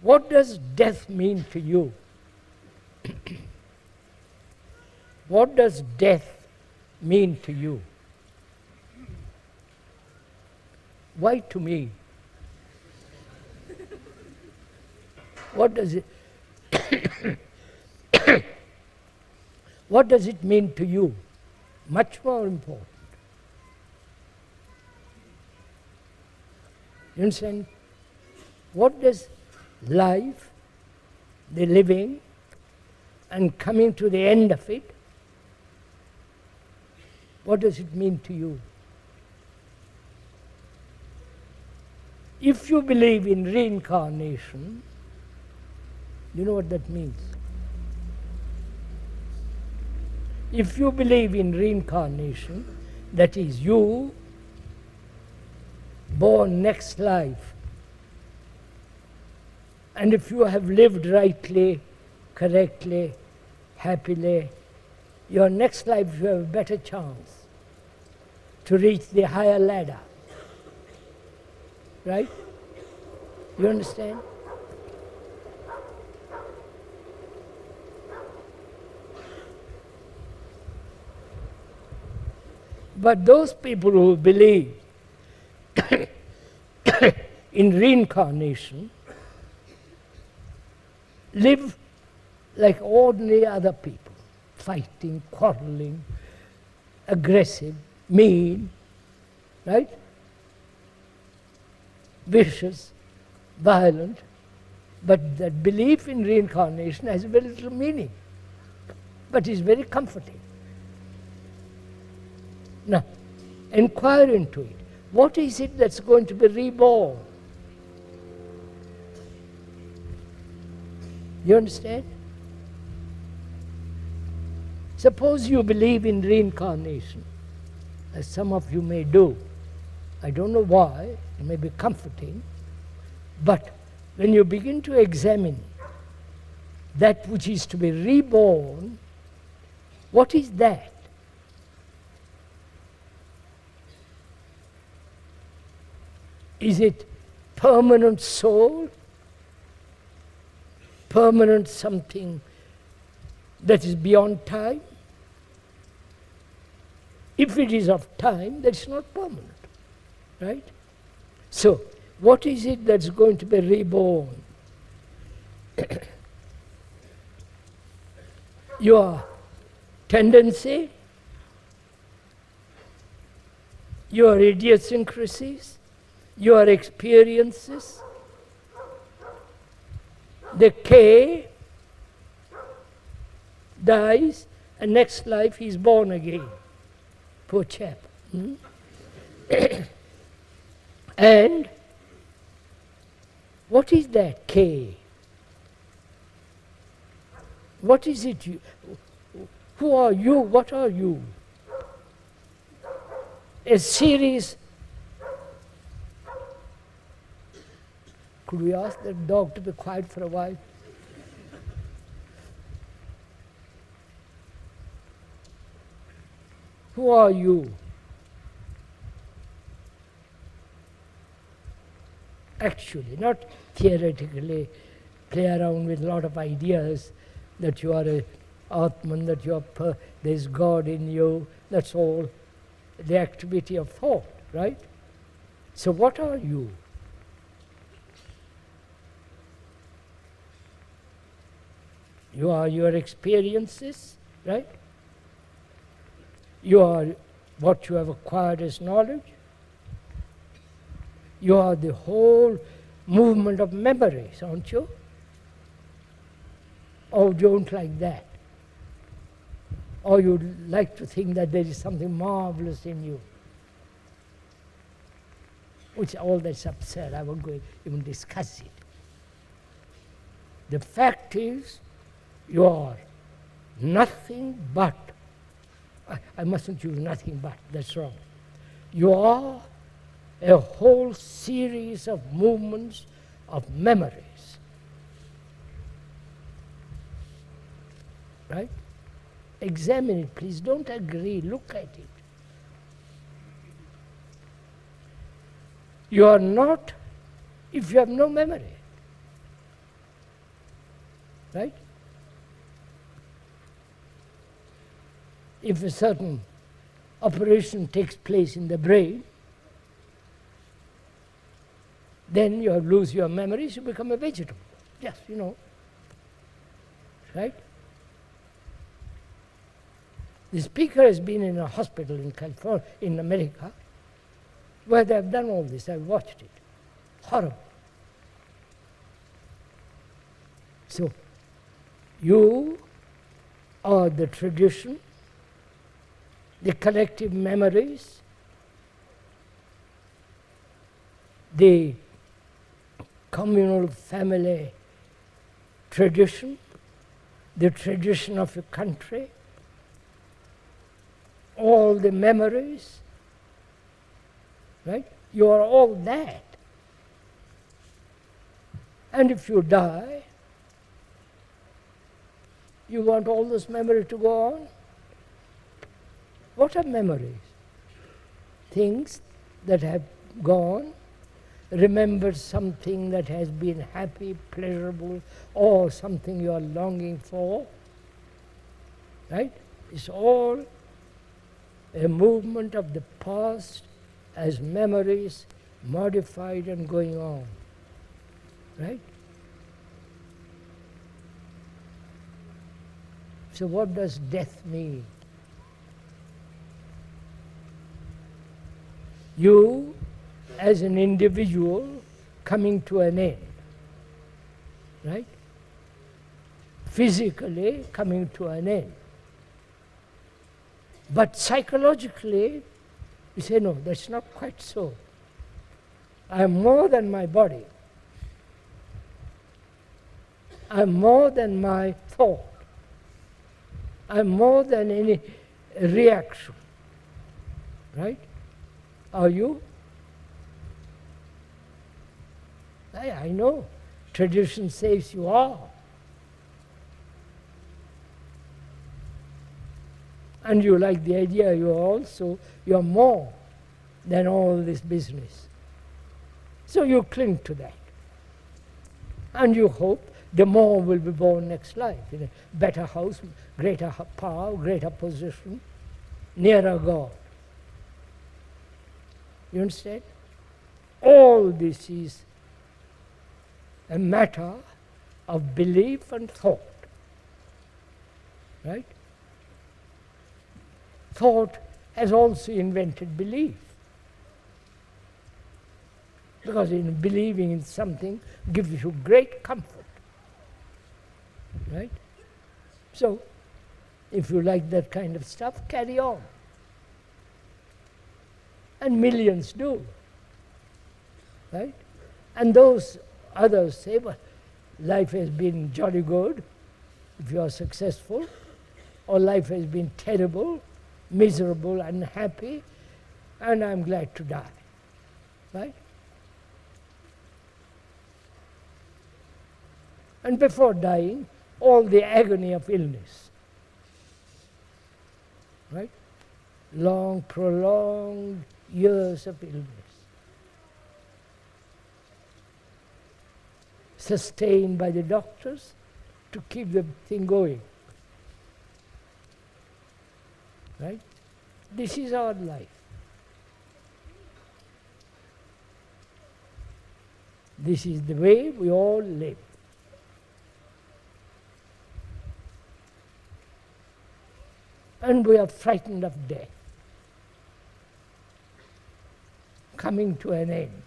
What does death mean to you? What does death mean to you? Why to me? What does it what does it mean to you? Much more important. You understand? What does life, the living, and coming to the end of it, what does it mean to you? If you believe in reincarnation, you know what that means. If you believe in reincarnation, that is you born next life, and if you have lived rightly, correctly, happily, your next life you have a better chance to reach the higher ladder. Right? You understand? But those people who believe in reincarnation live like ordinary other people, fighting, quarreling, aggressive, mean, right? Vicious, violent, but that belief in reincarnation has very little meaning, but is very comforting. Now, inquire into it. What is it that's going to be reborn? You understand? Suppose you believe in reincarnation, as some of you may do. I don't know why, it may be comforting, but when you begin to examine that which is to be reborn, what is that? Is it permanent soul? Permanent something that is beyond time? If it is of time, that's not permanent, right? So, what is it that's going to be reborn? Your tendency, your idiosyncrasies, your experiences, the K dies, and next life he's born again. Poor chap. And what is that K? What is it you? Who are you? What are you? A series. Could we ask the dog to be quiet for a while? Who are you? Actually, not theoretically play around with a lot of ideas that you are a Atman, that you are there's God in you. That's all the activity of thought, right? So what are you? You are your experiences, right? You are what you have acquired as knowledge. You are the whole movement of memories, aren't you? Or don't like that. Or you like to think that there is something marvelous in you. Which all that's absurd. I won't go even discuss it. The fact is, you are nothing but, I mustn't use nothing but, that's wrong. You are a whole series of movements of memories. Right? Examine it, please. Don't agree. Look at it. You are not, if you have no memory. right? If a certain operation takes place in the brain, then you lose your memories, you become a vegetable. Yes, you know. Right? The speaker has been in a hospital in California, in America, where they have done all this. I've watched it. Horrible. So, you are the tradition, the collective memories, the communal family tradition, the tradition of a country, all the memories, right? You are all that. And if you die, you want all those memories to go on? What are memories? Things that have gone. Remember something that has been happy, pleasurable, or something you are longing for. Right? It's all a movement of the past as memories modified and going on. Right? So what does death mean? You, as an individual, coming to an end. Right? Physically coming to an end. But psychologically, you say, no, that's not quite so. I am more than my body. I am more than my thought. I am more than any reaction. Right? Are you? I know. Tradition says you are. And you like the idea you are more than all this business. So you cling to that. And you hope the more will be born next life, in a better house, greater power, greater position, nearer God. You understand? All this is a matter of belief and thought. Right? Thought has also invented belief. Because in believing in something gives you great comfort. Right? So, if you like that kind of stuff, carry on. And millions do. Right? And those others say, well, life has been jolly good if you are successful, or life has been terrible, miserable, unhappy, and I'm glad to die. Right? And before dying, all the agony of illness. Right? Long, prolonged years of illness. Sustained by the doctors to keep the thing going. Right? This is our life. This is the way we all live. And we are frightened of death. Coming to an end.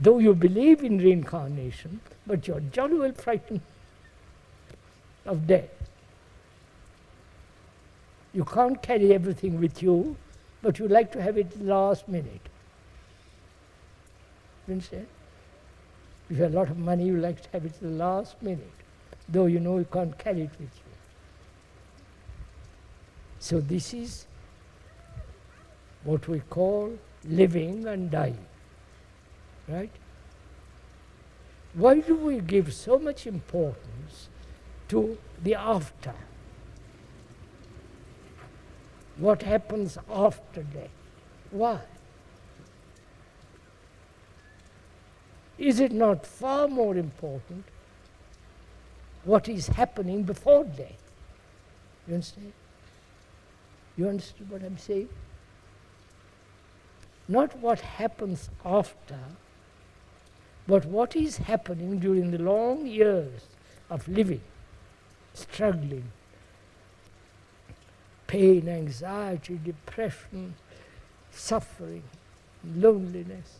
Though you believe in reincarnation, but you're jolly well frightened of death. You can't carry everything with you, but you like to have it last minute. You understand? If you have a lot of money, you like to have it the last minute, though you know you can't carry it with you. So this is what we call living and dying. Right? Why do we give so much importance to the after? What happens after death? Why? Is it not far more important what is happening before death. You understand? You understand what I'm saying? Not what happens after, but what is happening during the long years of living, struggling, pain, anxiety, depression, suffering, loneliness,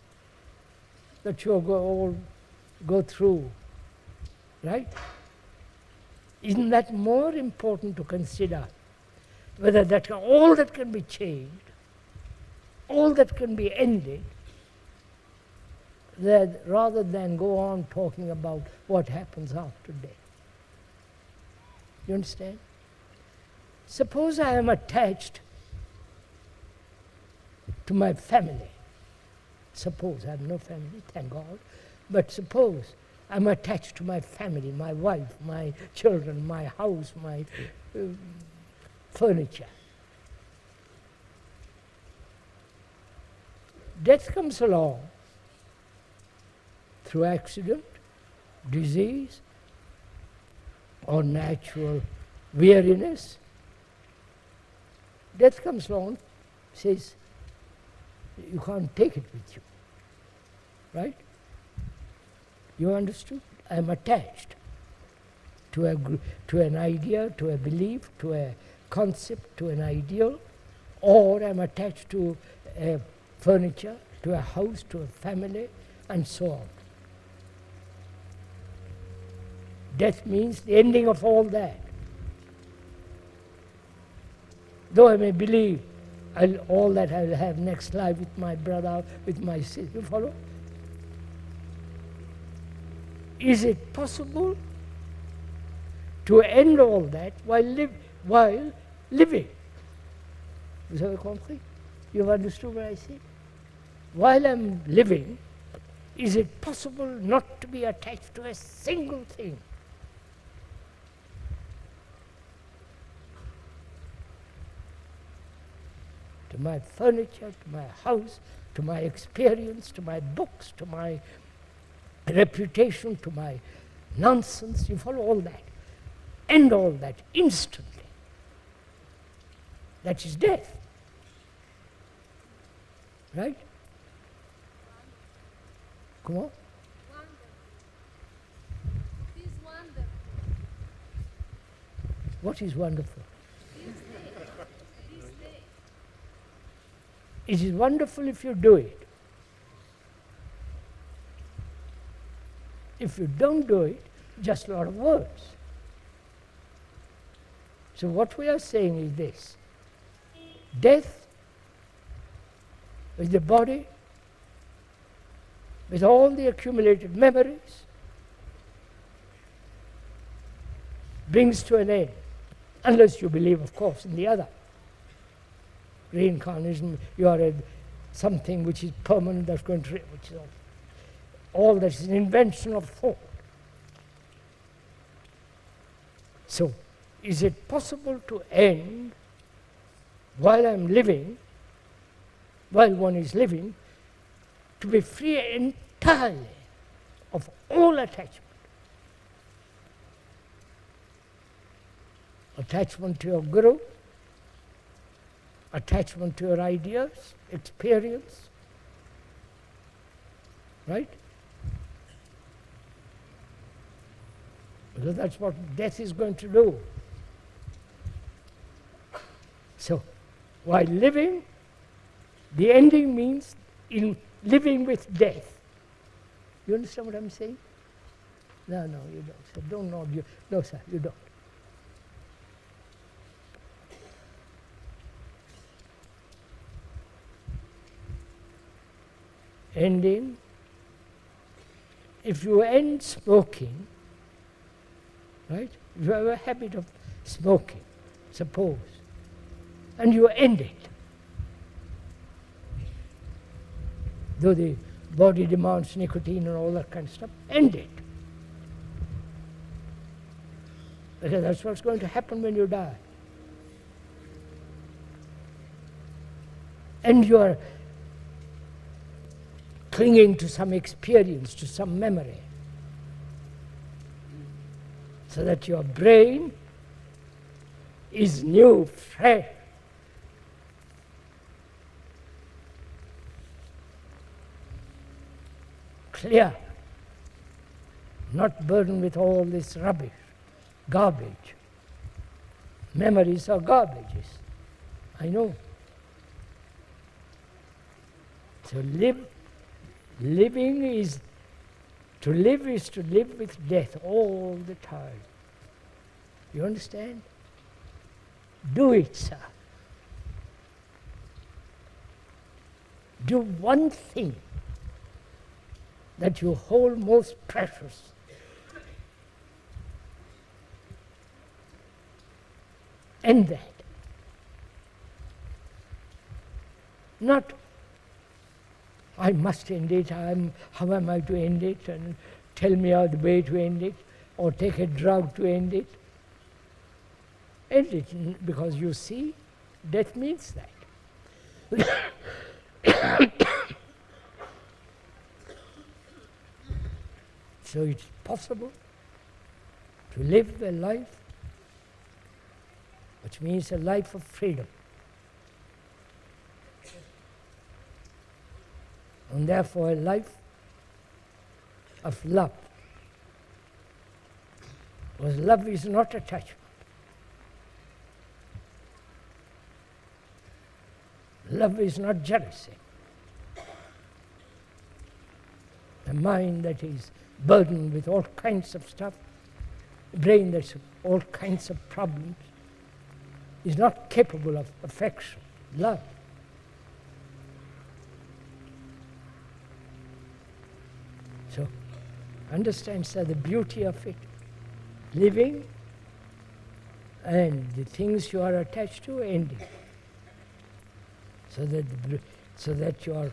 that you all go through, right? Isn't that more important to consider? Whether that all that can be changed, all that can be ended, that rather than go on talking about what happens after death. You understand? Suppose I am attached to my family. Suppose I have no family, thank God, but suppose I'm attached to my family, my wife, my children, my house, my furniture. Death comes along through accident, disease, or natural weariness. Death comes along, says, you can't take it with you, right? You understood? I'm attached to an idea, to a belief, to a concept, to an ideal, or I'm attached to a furniture, to a house, to a family, and so on. Death means the ending of all that. Though I may believe all that I will have next life with my brother, with my sister, you follow? Is it possible to end all that while living? Vous avez compris? You've understood what I say? While I'm living, is it possible not to be attached to a single thing? To my furniture, to my house, to my experience, to my books, to my reputation, to my nonsense. You follow all that. End all that instantly. That is death. Right? Come on. It is wonderful. What is wonderful? This day. It is wonderful if you do it. If you don't do it, just a lot of words. So what we are saying is this. Death with the body, with all the accumulated memories, brings to an end. Unless you believe, of course, in the other. Reincarnation, you are something which is permanent, that's going to, which is all that is an invention of thought. So, is it possible to end while I'm living, while one is living, to be free entirely of all attachment? Attachment to your guru, attachment to your ideas, experience, right? Because that's what death is going to do. So, while living, the ending means in living with death. You understand what I'm saying? No, you don't. So don't nod. No, sir, you don't. Ending. If you end smoking, right? If you have a habit of smoking, suppose, and you end it, though the body demands nicotine and all that kind of stuff, end it. Because that's what's going to happen when you die. And you are clinging to some experience, to some memory. so that your brain is new, fresh. Clear, not burdened with all this rubbish, garbage. Memories are garbages, I know. So living is to live with death all the time. You understand? Do it, sir. Do one thing that you hold most precious. End that. Not, I must end it, how am I to end it, and tell me the way to end it, or take a drug to end it. End it, because you see, death means that. So it's possible to live a life which means a life of freedom. And therefore a life of love. Because love is not attachment. Love is not jealousy. A mind that is burdened with all kinds of stuff, a brain that's all kinds of problems, is not capable of affection, love. So, understand, sir, the beauty of it. Living and the things you are attached to ending. So that you are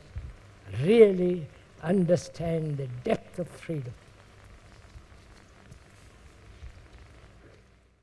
really understand the depth of freedom.